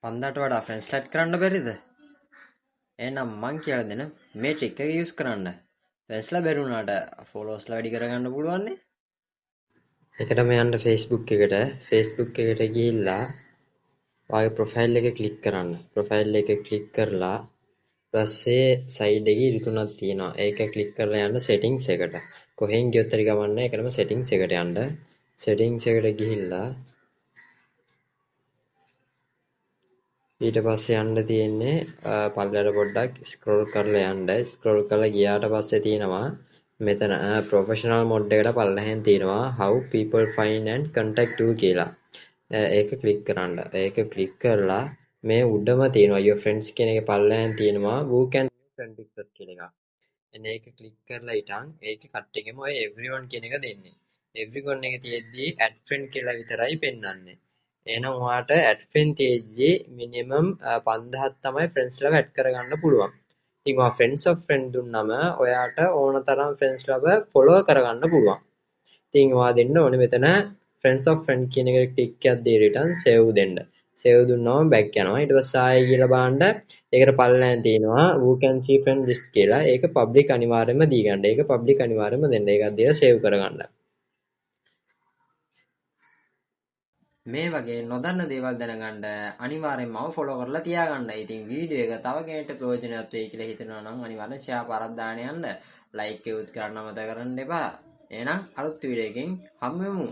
පන්දාට වඩා ෆ්‍රෙන්ඩ්ස් ලැඩ් කරන්න බැරිද? එහෙනම් මං කියලා දෙන මේ ට්‍රික් එක යූස් කරන්න. ෆ්‍රෙන්ඩ්ස්ලා බැරි වුණාට ෆෝලෝවර්ස්ලා වැඩි කරගන්න පුළුවන් නේ. ඒකටම යන්න Facebook එකට. Facebook එකට ගිහිල්ලා ඔයාගේ ප්‍රොෆයිල් එක ක්ලික් කරන්න. ප්‍රොෆයිල් එක ක්ලික් කරලා ඊපස්සේ සයිඩ් එකේ ඉරි තුනක් තියෙනවා. ඒක ක්ලික් කරලා යන්න settings එකට. කොහෙන් ගියොත් හරි ගමන් නැහැ. ඒකටම settings එකට යන්න. settings එකට ගිහිල්ලා ඊට පස්සේ යන්න තියෙන්නේ පල්ලෙහාට පොඩ්ඩක් ස්ක්‍රෝල් කරලා යන්න. ස්ක්‍රෝල් කරලා ගියාට පස්සේ තියෙනවා මෙතන ප්‍රොෆෙෂනල් මොඩ් එකට පල්ලෙහෙන් තියෙනවා how people find and contact you කියලා. ඒක ක්ලික් කරන්න. ඒක ක්ලික් කරලා මේ උඩම තියෙනවා your friends කියන එක පල්ලෙහෙන් තියෙනවා who can friend request කියන එක. එන්න ඒක ක්ලික් කරලා ඊටන් ඒක කට්ටියගෙම ඔය everyone කියන එක දෙන්නේ. everyone එක තියෙද්දි add friend කියලා විතරයි පෙන්වන්නේ. එහෙනම් ඔයාට add friend තියෙද්දි minimum 5000ක් තමයි friends ලව add කරගන්න පුළුවන්. ඉතින් ඔයා friends of friend දුන්නම ඔයාට ඕන තරම් friends ලව follow කරගන්න පුළුවන්. ඉතින් ඔයා දෙන්න ඕනේ මෙතන friends of friend කියන එකට ටික් එකක් දී return save දෙන්න. save දුන්නාම back යනවා. ඊට පස්සේ ආයෙ ගිහලා බලන්න ඒකට පල්ලෙහාන් තියෙනවා who can see friend list කියලා. ඒක public අනිවාර්යයෙන්ම දී ගන්න. ඒක public අනිවාර්යයෙන්ම දෙන්න. ඒකක් දීලා save කරගන්න. මේ වගේ නොදන්න දේවල් දැනගන්න අනිවාර්යෙන්ම follow කරලා තියාගන්න. ඉතින් වීඩියෝ එක තව කෙනෙක්ට ප්‍රයෝජනවත් වෙයි කියලා හිතනවා නම් අනිවාර්යෙන් share පාරක් දාන්න යන්න. like එකත් කරන්න මතක කරන්න එපා. එහෙනම් අලුත් වීඩියෝ එකකින් හමු වෙමු.